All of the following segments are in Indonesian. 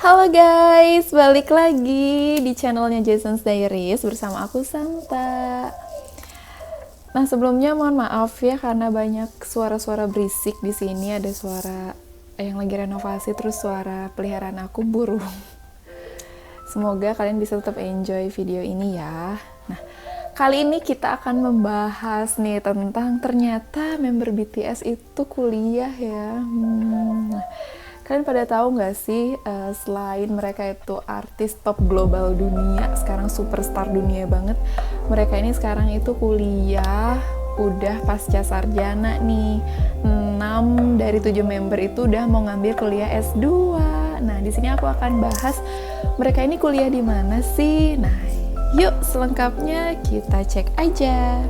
Halo guys, balik lagi di channelnya Jason's Diaries bersama aku Santa. Nah sebelumnya mohon maaf ya karena banyak suara-suara berisik di sini. Ada suara yang lagi renovasi, terus suara peliharaan aku burung. Semoga kalian bisa tetap enjoy video ini ya. Nah kali ini kita akan membahas nih tentang ternyata member BTS itu kuliah ya. Kalian pada tahu nggak sih, selain mereka itu artis top global dunia, sekarang superstar dunia banget, mereka ini sekarang itu kuliah, udah pasca sarjana nih. 6 dari 7 member itu udah mau ngambil kuliah S2. Nah, di sini aku akan bahas mereka ini kuliah di mana sih. Nah, yuk selengkapnya kita cek aja.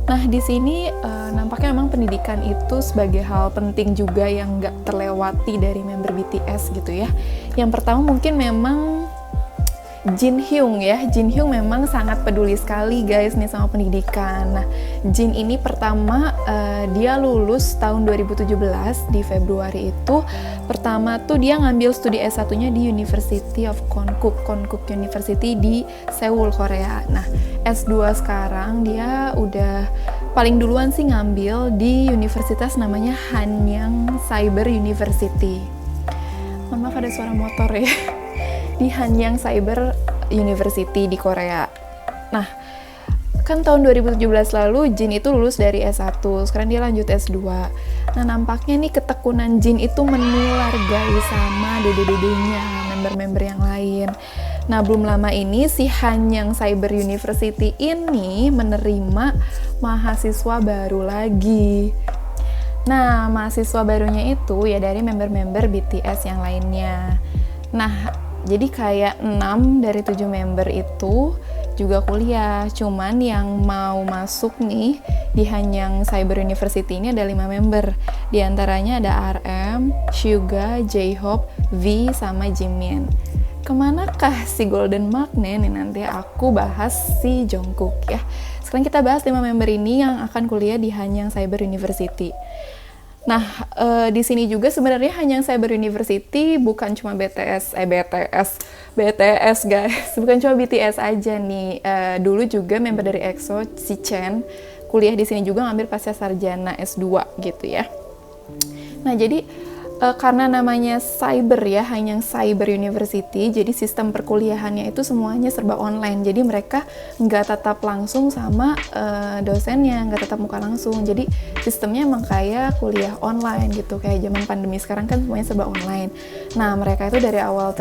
Nah, di sini nampaknya memang pendidikan itu sebagai hal penting juga yang nggak terlewati dari member BTS gitu ya. Yang pertama mungkin memang Jin Hyung ya. Jin Hyung memang sangat peduli sekali guys nih sama pendidikan. Nah, Jin ini pertama dia lulus tahun 2017 di Februari itu. Pertama tuh dia ngambil studi S1-nya di University of Konkuk University di Seoul, Korea. Nah, S2 sekarang dia udah paling duluan sih ngambil di universitas namanya Hanyang Cyber University. Mohon maaf ada suara motor ya. Di Hanyang Cyber University di Korea. Nah, kan tahun 2017 lalu Jin itu lulus dari S1, sekarang dia lanjut S2. Nah, nampaknya nih ketekunan Jin itu menular guys sama dede-dedenya, member-member yang lain. Nah, belum lama ini si Hanyang Cyber University ini menerima mahasiswa baru lagi. Nah, mahasiswa barunya itu ya dari member-member BTS yang lainnya. Nah, jadi kayak 6 dari 7 member itu juga kuliah. Cuman yang mau masuk nih di Hanyang Cyber University ini ada 5 member. Di antaranya ada RM, Suga, J-Hope, V, sama Jimin. Kemanakah si Golden Magnet nih, nanti aku bahas si Jungkook ya. Sekarang kita bahas 5 member ini yang akan kuliah di Hanyang Cyber University. Nah, di sini juga sebenarnya Hanyang Cyber University bukan cuma BTS guys, bukan cuma BTS aja nih. Dulu juga member dari EXO, si Chen, kuliah di sini juga ngambil pasca sarjana S2 gitu ya. Nah, jadi karena namanya cyber ya, Hanyang Cyber University, jadi sistem perkuliahannya itu semuanya serba online. Jadi mereka nggak tatap langsung sama dosennya, nggak tatap muka langsung. Jadi sistemnya emang kayak kuliah online gitu, kayak zaman pandemi sekarang kan semuanya serba online. Nah, mereka itu dari awal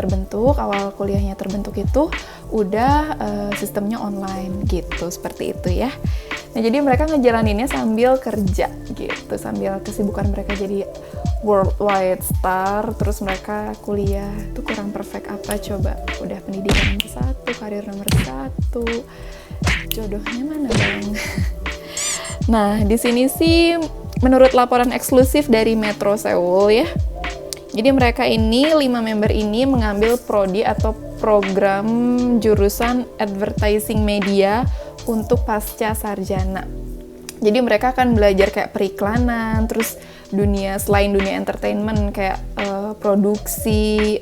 kuliahnya terbentuk itu udah sistemnya online gitu, seperti itu ya. Nah, jadi mereka ngejalaninnya sambil kerja gitu, sambil kesibukan mereka jadi worldwide star, terus mereka kuliah. Itu kurang perfect apa coba? Udah pendidikan nomor 1, karir nomor 1, jodohnya mana bang? Nah, di sini sih menurut laporan eksklusif dari Metro Seoul ya. Jadi mereka ini 5 member ini mengambil prodi atau program jurusan advertising media untuk pasca sarjana. Jadi mereka akan belajar kayak periklanan, terus selain dunia entertainment kayak produksi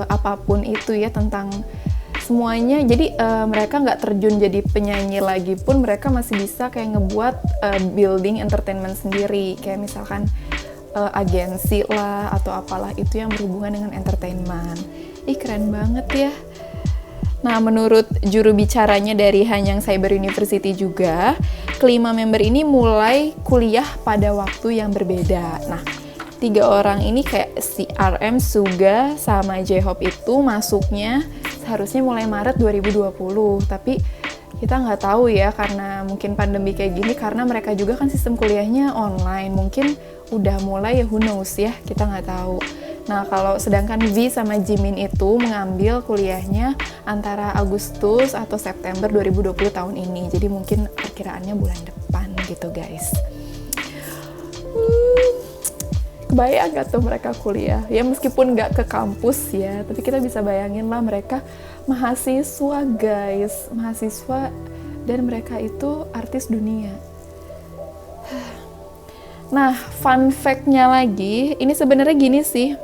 apapun itu ya, tentang semuanya. Jadi mereka nggak terjun jadi penyanyi lagi pun, mereka masih bisa kayak ngebuat building entertainment sendiri, kayak misalkan agensi lah atau apalah itu yang berhubungan dengan entertainment. Ih keren banget ya. Nah, menurut juru bicaranya dari Hanyang Cyber University juga, kelima member ini mulai kuliah pada waktu yang berbeda. Nah, 3 orang ini kayak si RM, Suga, sama J-Hope itu masuknya seharusnya mulai Maret 2020. Tapi kita nggak tahu ya, karena mungkin pandemi kayak gini, karena mereka juga kan sistem kuliahnya online. Mungkin udah mulai ya, who knows ya, kita nggak tahu. Nah, kalau sedangkan V sama Jimin itu mengambil kuliahnya antara Agustus atau September 2020 tahun ini. Jadi mungkin perkiraannya bulan depan gitu guys. Kebayang gak tuh mereka kuliah? Ya meskipun gak ke kampus ya, tapi kita bisa bayangin lah mereka mahasiswa guys. Mahasiswa dan mereka itu artis dunia. Nah, fun fact-nya lagi, ini sebenarnya gini sih.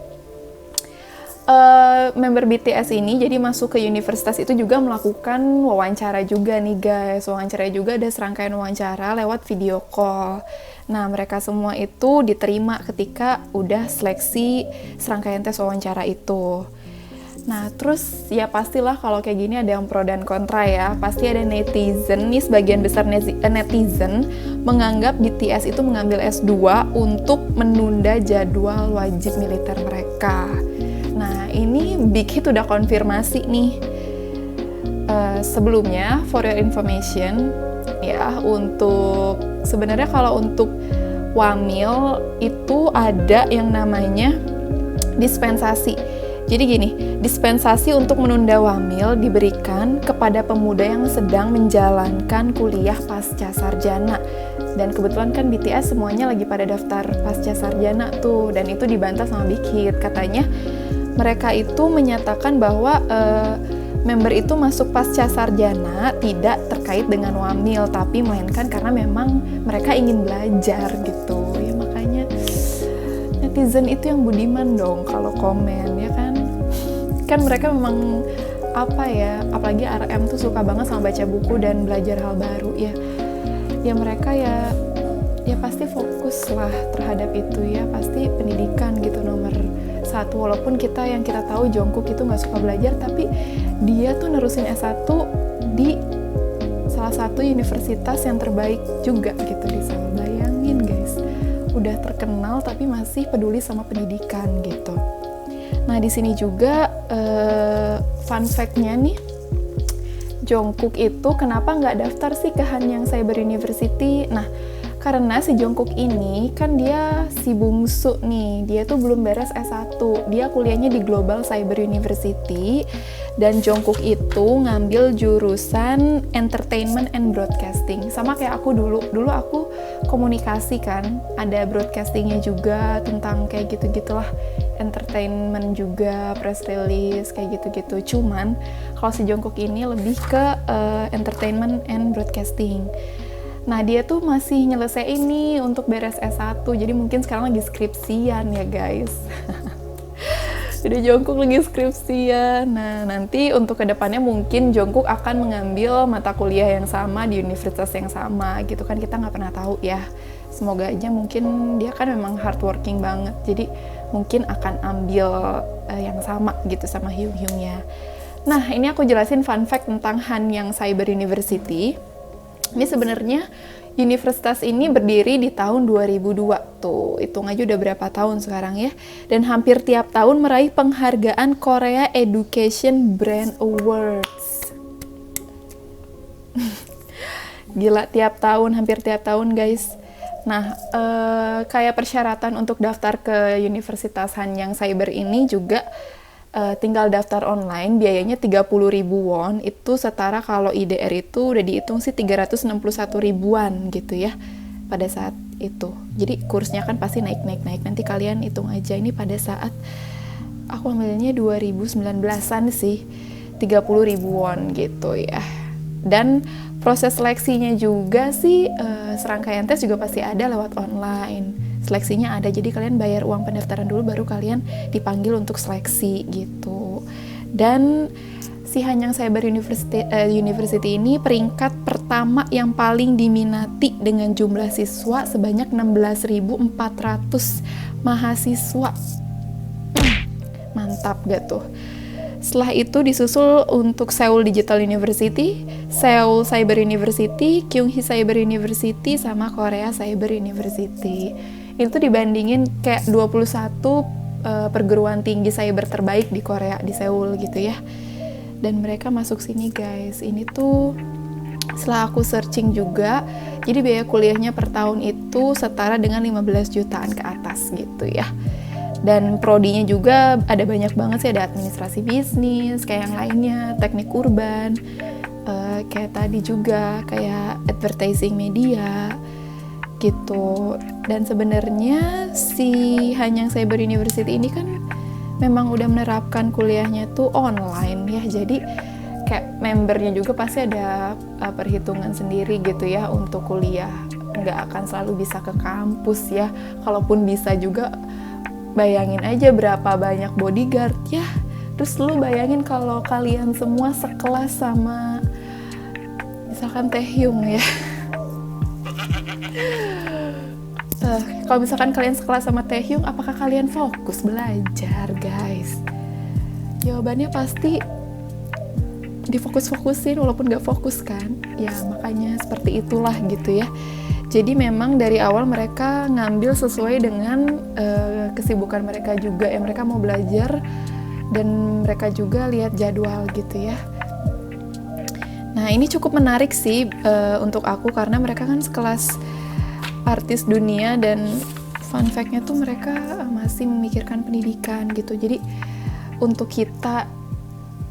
member BTS ini jadi masuk ke universitas itu juga melakukan wawancara juga nih guys. Wawancara juga ada serangkaian wawancara lewat video call. Nah, mereka semua itu diterima ketika udah seleksi serangkaian tes wawancara itu. Nah, terus ya pastilah kalau kayak gini ada yang pro dan kontra ya. Pasti ada netizen, nih sebagian besar netizen menganggap BTS itu mengambil S2 untuk menunda jadwal wajib militer mereka. Nah, ini Big Hit udah konfirmasi nih. Sebelumnya, for your information, ya, untuk sebenarnya kalau untuk wamil itu ada yang namanya dispensasi. Jadi gini, dispensasi untuk menunda wamil diberikan kepada pemuda yang sedang menjalankan kuliah pasca sarjana. Dan kebetulan kan BTS semuanya lagi pada daftar pasca sarjana tuh, dan itu dibantah sama Big Hit. Katanya mereka itu menyatakan bahwa member itu masuk pasca sarjana tidak terkait dengan wamil, tapi melainkan karena memang mereka ingin belajar gitu. Ya makanya netizen itu yang budiman dong kalau komen, ya kan? Kan mereka memang apa ya, apalagi RM tuh suka banget sama baca buku dan belajar hal baru ya. Ya mereka ya pasti fokus lah terhadap itu ya, pasti pendidikan gitu nomor satu. Walaupun yang kita tahu Jungkook itu nggak suka belajar, tapi dia tuh nerusin S1 di salah satu universitas yang terbaik juga gitu di sana. Bayangin guys, udah terkenal tapi masih peduli sama pendidikan gitu. Nah di sini juga fun fact-nya nih, Jungkook itu kenapa nggak daftar sih ke Hanyang Cyber University? Nah, karena si Jungkook ini kan dia si bungsu nih, dia tuh belum beres S1, dia kuliahnya di Global Cyber University, dan Jungkook itu ngambil jurusan Entertainment and Broadcasting, sama kayak aku dulu aku komunikasi kan, ada broadcastingnya juga tentang kayak gitu-gitulah, entertainment juga, press release, kayak gitu-gitu. Cuman kalau si Jungkook ini lebih ke Entertainment and Broadcasting. Nah dia tuh masih nyelesain nih untuk beres S1, jadi mungkin sekarang lagi skripsian ya guys. Jadi Jungkook lagi skripsian. Nah nanti untuk kedepannya mungkin Jungkook akan mengambil mata kuliah yang sama di universitas yang sama gitu kan, kita nggak pernah tahu ya. Semoga aja, mungkin dia kan memang hardworking banget, jadi mungkin akan ambil yang sama gitu sama Hyung-hyungnya. Nah ini aku jelasin fun fact tentang Hanyang Cyber University. Ini sebenarnya universitas ini berdiri di tahun 2002 tuh, hitung aja udah berapa tahun sekarang ya, dan hampir tiap tahun meraih penghargaan Korea Education Brand Awards. Gila, hampir tiap tahun guys. Nah, kayak persyaratan untuk daftar ke Universitas Hanyang Cyber ini juga tinggal daftar online, biayanya 30.000 won, itu setara kalau IDR itu udah dihitung sih 361 ribuan gitu ya pada saat itu. Jadi kursnya kan pasti naik, nanti kalian hitung aja, ini pada saat aku ambilnya 2019an sih, 30.000 won gitu ya. Dan proses seleksinya juga sih, serangkaian tes juga pasti ada lewat online. Seleksinya ada, jadi kalian bayar uang pendaftaran dulu baru kalian dipanggil untuk seleksi gitu. Dan si Hanyang Cyber University ini peringkat pertama yang paling diminati dengan jumlah siswa sebanyak 16.400 mahasiswa. Mantap gak tuh? Setelah itu disusul untuk Seoul Digital University, Seoul Cyber University, Kyunghee Cyber University, sama Korea Cyber University. Itu dibandingin kayak 21 perguruan tinggi cyber terbaik di Korea, di Seoul gitu ya. Dan mereka masuk sini guys. Ini tuh setelah aku searching juga, jadi biaya kuliahnya per tahun itu setara dengan 15 jutaan ke atas gitu ya. Dan prodinya juga ada banyak banget sih, ada administrasi bisnis, kayak yang lainnya, teknik urban, kayak tadi juga, kayak advertising media, gitu. Dan sebenarnya si Hanyang Cyber University ini kan memang udah menerapkan kuliahnya tuh online ya, jadi kayak membernya juga pasti ada perhitungan sendiri gitu ya untuk kuliah, nggak akan selalu bisa ke kampus ya, kalaupun bisa juga bayangin aja berapa banyak bodyguard ya. Terus lu bayangin kalau kalian semua sekelas sama misalkan Taehyung ya. Kalau misalkan kalian sekelas sama Taehyung, apakah kalian fokus belajar, guys? Jawabannya pasti difokus-fokusin walaupun gak fokus kan. Ya makanya seperti itulah gitu ya. Jadi memang dari awal mereka ngambil sesuai dengan kesibukan mereka juga ya. Mereka mau belajar dan mereka juga lihat jadwal gitu ya. Nah ini cukup menarik sih untuk aku karena mereka kan sekelas artis dunia dan fun fact-nya tuh mereka masih memikirkan pendidikan gitu. Jadi untuk kita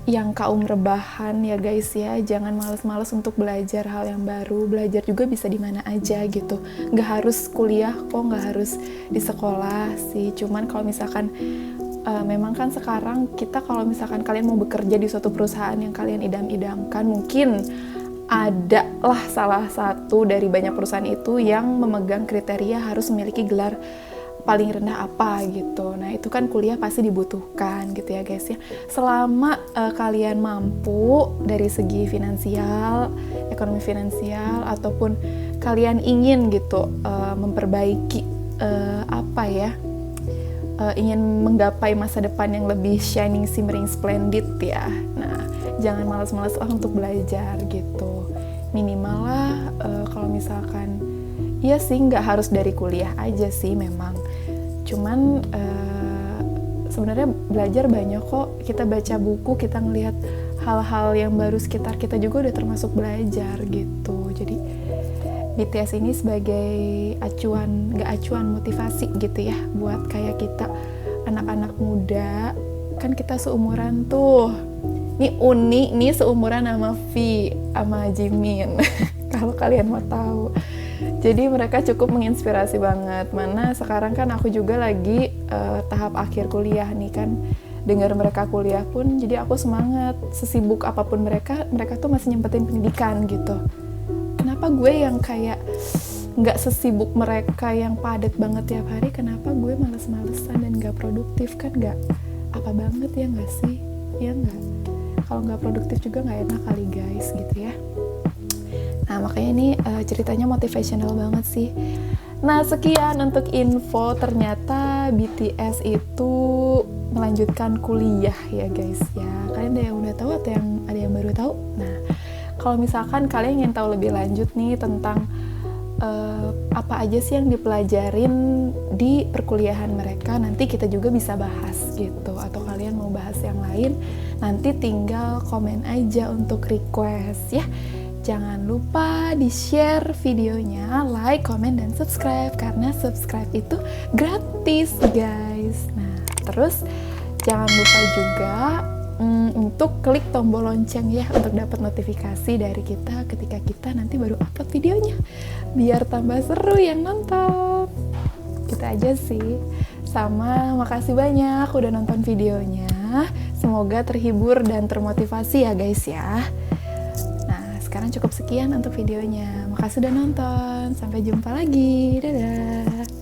yang kaum rebahan ya guys ya, jangan males-males untuk belajar hal yang baru. Belajar juga bisa di mana aja gitu. Nggak harus kuliah kok, nggak harus di sekolah sih. Cuman kalau misalkan memang kan sekarang kita kalau misalkan kalian mau bekerja di suatu perusahaan yang kalian idam-idamkan, mungkin ada lah salah satu dari banyak perusahaan itu yang memegang kriteria harus memiliki gelar paling rendah apa gitu. Nah itu kan kuliah pasti dibutuhkan gitu ya guys ya. Selama kalian mampu dari segi finansial, ekonomi finansial, ataupun kalian ingin gitu memperbaiki ingin menggapai masa depan yang lebih shining, shimmering, splendid ya. Nah jangan malas-malas untuk belajar gitu. Minimal lah kalau misalkan iya sih nggak harus dari kuliah aja sih memang. Cuman sebenarnya belajar banyak kok. Kita baca buku, kita ngelihat hal-hal yang baru sekitar kita juga udah termasuk belajar gitu. Jadi BTS ini sebagai acuan motivasi gitu ya buat kayak kita anak-anak muda. Kan kita seumuran tuh. Nih Uni nih seumuran sama V sama Jimin. Kalau kalian mau tahu. Jadi mereka cukup menginspirasi banget. Mana sekarang kan aku juga lagi tahap akhir kuliah nih kan. Dengar mereka kuliah pun jadi aku semangat. Sesibuk apapun mereka tuh masih nyempetin pendidikan gitu. Kenapa gue yang kayak nggak sesibuk mereka yang padat banget tiap hari, kenapa gue males-malesan dan nggak produktif? Kan nggak apa banget ya nggak sih? Ya nggak? Kalau nggak produktif juga nggak enak kali guys gitu ya. Nah makanya ini ceritanya motivational banget sih. Nah sekian untuk info, ternyata BTS itu melanjutkan kuliah ya guys ya. Kalian ada yang udah tahu atau ada yang baru tahu? Nah kalau misalkan kalian ingin tahu lebih lanjut nih tentang apa aja sih yang dipelajarin di perkuliahan mereka, nanti kita juga bisa bahas gitu. Atau kalian mau bahas yang lain, nanti tinggal komen aja untuk request ya. Jangan lupa di-share videonya, like, komen, dan subscribe. Karena subscribe itu gratis guys. Nah terus jangan lupa juga untuk klik tombol lonceng ya untuk dapat notifikasi dari kita ketika kita nanti baru upload videonya, biar tambah seru yang nonton. Gitu aja sih. Sama makasih banyak udah nonton videonya, semoga terhibur dan termotivasi ya guys ya. Nah sekarang cukup sekian untuk videonya. Makasih udah nonton, sampai jumpa lagi, dadah.